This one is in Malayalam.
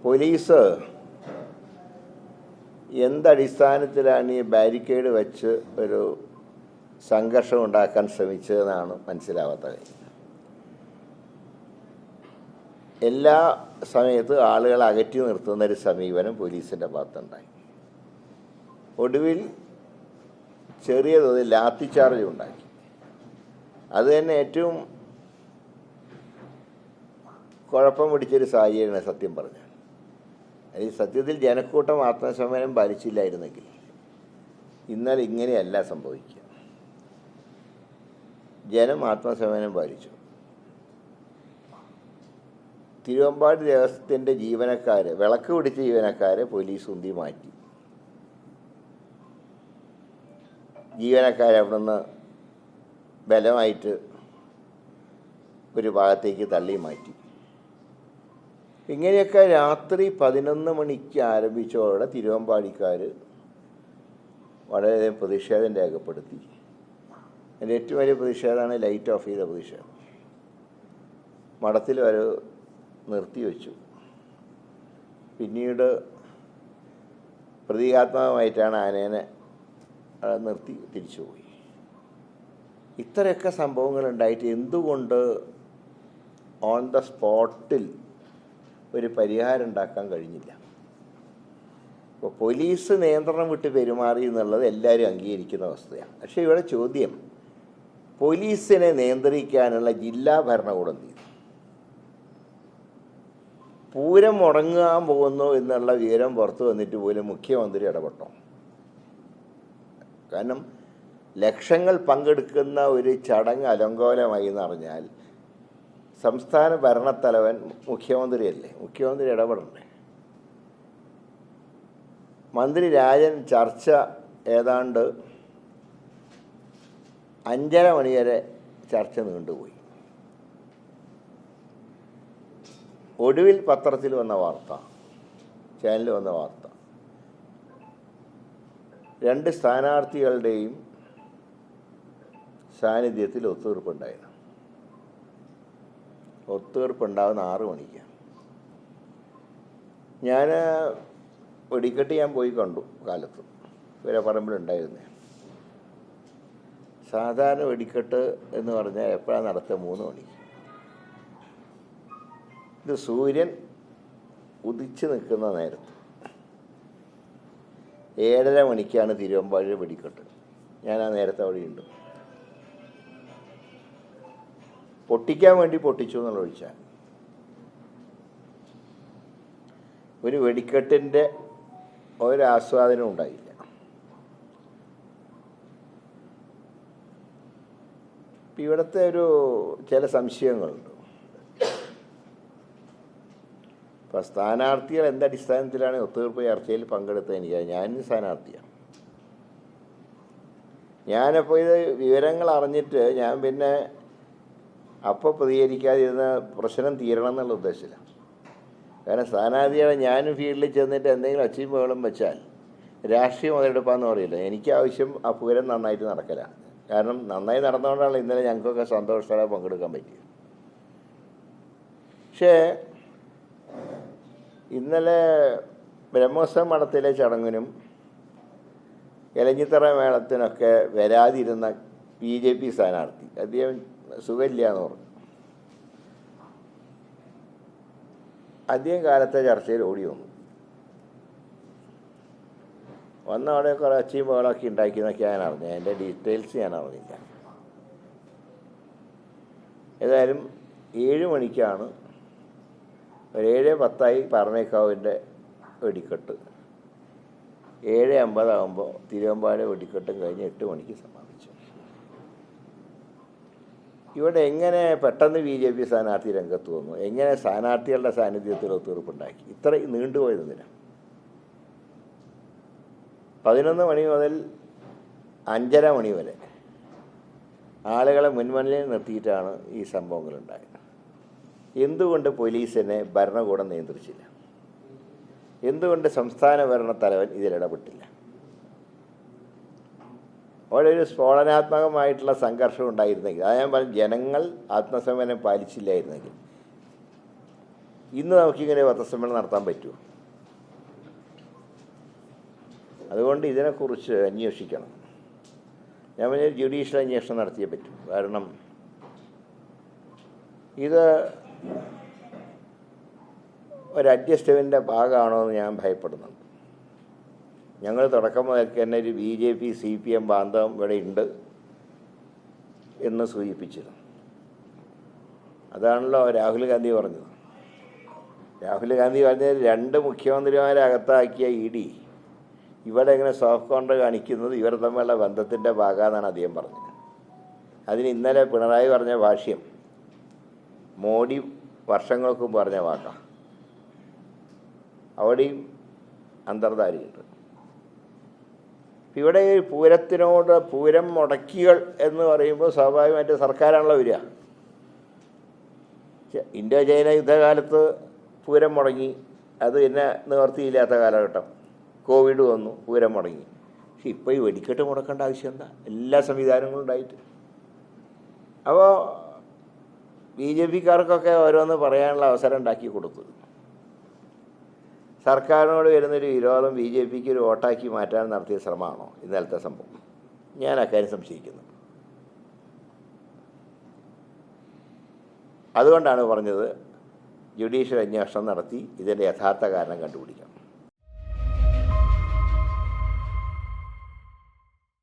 പോലീസ് എന്തടിസ്ഥാനത്തിലാണ് ഈ ബാരിക്കേഡ് വെച്ച് ഒരു സംഘർഷം ഉണ്ടാക്കാൻ ശ്രമിച്ചതെന്നാണ് മനസ്സിലാവാത്ത കാര്യം. എല്ലാ സമയത്തും ആളുകളെ അകറ്റി നിർത്തുന്നൊരു സമീപനം പോലീസിൻ്റെ ഭാഗത്തുണ്ടായി. ഒടുവിൽ ചെറിയ തോതിൽ ലാത്തിച്ചാർജ് ഉണ്ടാക്കി. അത് തന്നെ ഏറ്റവും കുഴപ്പം പിടിച്ചൊരു സാഹചര്യമാണ് സത്യം പറഞ്ഞാൽ. ഈ സത്യത്തിൽ ജനക്കൂട്ടം ആത്മസംയമനം പാലിച്ചില്ലായിരുന്നെങ്കിൽ ഇന്നലെ ഇങ്ങനെയല്ല സംഭവിക്കുക. ജനം ആത്മസംയമനം പാലിച്ചു. തിരുവമ്പാടി ദേവസ്ഥത്തിൻ്റെ ജീവനക്കാരെ, വിളക്ക് പിടിച്ച ജീവനക്കാരെ പോലീസ് ഉന്തി മാറ്റി. ജീവനക്കാരെ അവിടെ നിന്ന് ബലമായിട്ട് ഒരു ഭാഗത്തേക്ക് തള്ളി മാറ്റി. ഇങ്ങനെയൊക്കെ രാത്രി 11 മണിക്ക് ആരംഭിച്ചതോടെ തിരുവമ്പാടിക്കാർ വളരെയധികം പ്രതിഷേധം രേഖപ്പെടുത്തി. അതിൻ്റെ ഏറ്റവും വലിയ പ്രതിഷേധമാണ് ലൈറ്റ് ഓഫ് ചെയ്ത പ്രതിഷേധം. മഠത്തിൽ വരെ നിർത്തിവെച്ചു. പിന്നീട് പ്രതീകാത്മകമായിട്ടാണ് ആനേനെ നിർത്തി തിരിച്ചുപോയി. ഇത്രയൊക്കെ സംഭവങ്ങളുണ്ടായിട്ട് എന്തുകൊണ്ട് ഓൺ ദ സ്പോട്ടിൽ ഒരു പരിഹാരം ഉണ്ടാക്കാൻ കഴിഞ്ഞില്ല? ഇപ്പോൾ പോലീസ് നിയന്ത്രണം വിട്ട് പെരുമാറി എന്നുള്ളത് എല്ലാവരും അംഗീകരിക്കുന്ന വസ്തുതയാണ്. പക്ഷേ ഇവിടെ ചോദ്യം, പോലീസിനെ നിയന്ത്രിക്കാനുള്ള ജില്ലാ ഭരണകൂടം എന്ത് ചെയ്തു? പൂരം മുടങ്ങാൻ പോകുന്നു എന്നുള്ള വിവരം പുറത്തു വന്നിട്ട് പോലും മുഖ്യമന്ത്രി ഇടപെട്ടോ? കാരണം ലക്ഷങ്ങൾ പങ്കെടുക്കുന്ന ഒരു ചടങ്ങ് അലങ്കോലമായി എന്ന് പറഞ്ഞാൽ സംസ്ഥാന ഭരണത്തലവൻ മുഖ്യമന്ത്രിയല്ലേ, മുഖ്യമന്ത്രി ഇടപെടണ്ടേ? മന്ത്രി രാജൻ ചർച്ച ഏതാണ്ട് 5:30 മണി വരെ ചർച്ച നീണ്ടുപോയി. ഒടുവിൽ പത്രത്തിൽ വന്ന വാർത്ത, ചാനലിൽ വന്ന വാർത്ത, 2 സ്ഥാനാർത്ഥികളുടെയും സാന്നിധ്യത്തിൽ ഒത്തുതീർപ്പുണ്ടായിരുന്നു. ഒത്തുതീർപ്പുണ്ടാകുന്ന 6 മണിക്ക്. ഞാൻ വെടിക്കെട്ട് പോയി കണ്ടു കാലത്ത്, ഇവരെ പറമ്പിലുണ്ടായിരുന്നേ. സാധാരണ വെടിക്കെട്ട് എന്ന് പറഞ്ഞാൽ എപ്പോഴാണ് നടത്തുക? 3 മണിക്ക്. ഇത് സൂര്യൻ ഉദിച്ച് നിൽക്കുന്ന നേരത്ത് 7:30 മണിക്കാണ് തിരുവമ്പാടി വെടിക്കെട്ട്. ഞാൻ ആ നേരത്തെ അവിടെയുണ്ട്. പൊട്ടിക്കാൻ വേണ്ടി പൊട്ടിച്ചു എന്നുള്ള ഒഴിച്ചാൽ ഒരു വെടിക്കെട്ടിൻ്റെ ഒരാസ്വാദനം ഉണ്ടായില്ല. ഇവിടുത്തെ ചില സംശയങ്ങളുണ്ട്. ഇപ്പോൾ സ്ഥാനാർത്ഥികൾ എന്തടിസ്ഥാനത്തിലാണ് ഒത്തുതീർപ്പ് ചർച്ചയിൽ പങ്കെടുത്തത്? ഞാനും സ്ഥാനാർത്ഥിയാണ്. ഞാനപ്പോൾ ഇത് വിവരങ്ങൾ അറിഞ്ഞിട്ട് ഞാൻ പിന്നെ അപ്പോൾ പ്രതികരിക്കാതിരുന്ന പ്രശ്നം തീരണം എന്നുള്ള ഉദ്ദേശത്തിലാണ്. കാരണം സ്ഥാനാർത്ഥികളെ ഞാനും ഫീൽഡിൽ ചെന്നിട്ട് എന്തെങ്കിലും ഒച്ചയും ബഹളം വെച്ചാൽ രാഷ്ട്രീയം മുതലെടുപ്പാന്ന് പറയില്ല. എനിക്ക് ആവശ്യം ആ പൂരം നന്നായിട്ട് നടക്കലാണ്. കാരണം നന്നായി നടന്നുകൊണ്ടാണ് ഇന്നലെ ഞങ്ങൾക്കൊക്കെ സന്തോഷത്തോടെ പങ്കെടുക്കാൻ പറ്റിയത്. പക്ഷേ ഇന്നലെ ബ്രഹ്മോത്സവ മഠത്തിലെ ചടങ്ങിനും എലഞ്ഞിത്തറ മേളത്തിനൊക്കെ വരാതിരുന്ന BJP സ്ഥാനാർത്ഥി അദ്ദേഹം സുഖമില്ല എന്ന് പറഞ്ഞു. അധികം കാലത്തെ ചർച്ചയിൽ ഓടി വന്ന അവിടെ കുറേ അച്ചയും ബഹളമൊക്കെ ഉണ്ടാക്കിയെന്നൊക്കെ ഞാൻ അറിഞ്ഞു. അതിൻ്റെ ഡീറ്റെയിൽസ് ഞാൻ അറിഞ്ഞില്ല. ഏതായാലും 7 മണിക്കാണ്, ഒരു 7:10 പാറമേക്കാവിൻ്റെ വെടിക്കെട്ട്. 7:50 ആകുമ്പോൾ തിരുവമ്പാടി വെടിക്കെട്ടും കഴിഞ്ഞ് 8 മണിക്ക് സമാപിച്ചു. ഇവിടെ എങ്ങനെ പെട്ടെന്ന് BJP സ്ഥാനാർത്ഥി രംഗത്ത് വന്നു? എങ്ങനെ സ്ഥാനാർത്ഥികളുടെ സാന്നിധ്യത്തിൽ ഒത്തുതീർപ്പുണ്ടാക്കി? ഇത്ര നീണ്ടുപോയതിന് 11 മണി മുതൽ 5:30 മണി വരെ ആളുകളെ മുൻമണിയിൽ നിർത്തിയിട്ടാണ് ഈ സംഭവങ്ങളുണ്ടായത്. എന്തുകൊണ്ട് പോലീസിനെ ഭരണകൂടം നിയന്ത്രിച്ചില്ല? എന്തുകൊണ്ട് സംസ്ഥാന ഭരണത്തലവൻ ഇതിലിടപെട്ടില്ല? അവിടെ ഒരു സ്ഫോടനാത്മകമായിട്ടുള്ള സംഘർഷം ഉണ്ടായിരുന്നെങ്കിൽ, അത് ഞാൻ പറഞ്ഞു, ജനങ്ങൾ ആത്മസംയമനം പാലിച്ചില്ലായിരുന്നെങ്കിൽ ഇന്ന് നമുക്കിങ്ങനെ പത്രസമ്മേളനം നടത്താൻ പറ്റുമോ? അതുകൊണ്ട് ഇതിനെക്കുറിച്ച് അന്വേഷിക്കണം. ഞാൻ പറഞ്ഞ ജുഡീഷ്യൽ അന്വേഷണം നടത്തിയേ പറ്റൂ. കാരണം ഇത് ഒരു അഡ്ജസ്റ്റ്മെൻറ്റിൻ്റെ ഭാഗമാണോ എന്ന് ഞാൻ ഭയപ്പെടുന്നുണ്ട്. ഞങ്ങൾ തുടക്കം മുതൽക്ക് തന്നെ ഒരു BJP CPM ബാന്ധവം ഇവിടെ ഉണ്ട് എന്ന് സൂചിപ്പിച്ചിരുന്നു. അതാണല്ലോ രാഹുൽ ഗാന്ധി പറഞ്ഞത്. രാഹുൽ ഗാന്ധി പറഞ്ഞത് 2 മുഖ്യമന്ത്രിമാരെ അകത്താക്കിയ ED ഇവിടെ ഇങ്ങനെ സോഫ്റ്റ് കോർണർ കാണിക്കുന്നത് ഇവർ തമ്മിലുള്ള ബന്ധത്തിൻ്റെ ഭാഗമാണെന്നാണ് അദ്ദേഹം പറഞ്ഞത്. അതിന് ഇന്നലെ പിണറായി പറഞ്ഞ ഭാഷ്യം മോഡി വർഷങ്ങൾക്ക് മുമ്പ് പറഞ്ഞ വാക്കാണ്. അവിടെയും അന്തർധാരയുണ്ട്. ഇവിടെ ഈ പൂരത്തിനോട് പൂരം മുടക്കികൾ എന്ന് പറയുമ്പോൾ സ്വാഭാവികമായിട്ട് സർക്കാരാണല്ലോ വരിക. ഇന്ത്യ ചൈന യുദ്ധകാലത്ത് പൂരം മുടങ്ങി, അത് പിന്നെ നിവർത്തിയില്ലാത്ത കാലഘട്ടം. കോവിഡ് വന്നു, പൂരം മുടങ്ങി. പക്ഷെ ഇപ്പോൾ ഈ വെടിക്കെട്ട് മുടക്കേണ്ട ആവശ്യം എന്താ? എല്ലാ സംവിധാനങ്ങളും ഉണ്ടായിട്ട്. അപ്പോൾ BJPക്കാർക്കൊക്കെ ഓരോന്ന് പറയാനുള്ള അവസരം ഉണ്ടാക്കി കൊടുത്തു. സർക്കാരിനോട് വരുന്നൊരു വിരോധം BJPക്ക് ഒരു വോട്ടാക്കി മാറ്റാൻ നടത്തിയ ശ്രമമാണോ ഇന്നലത്തെ സംഭവം? ഞാൻ അക്കാര്യം സംശയിക്കുന്നു. അതുകൊണ്ടാണ് പറഞ്ഞത് ജുഡീഷ്യൽ അന്വേഷണം നടത്തി ഇതിൻ്റെ യഥാർത്ഥ കാരണം കണ്ടുപിടിക്കണം.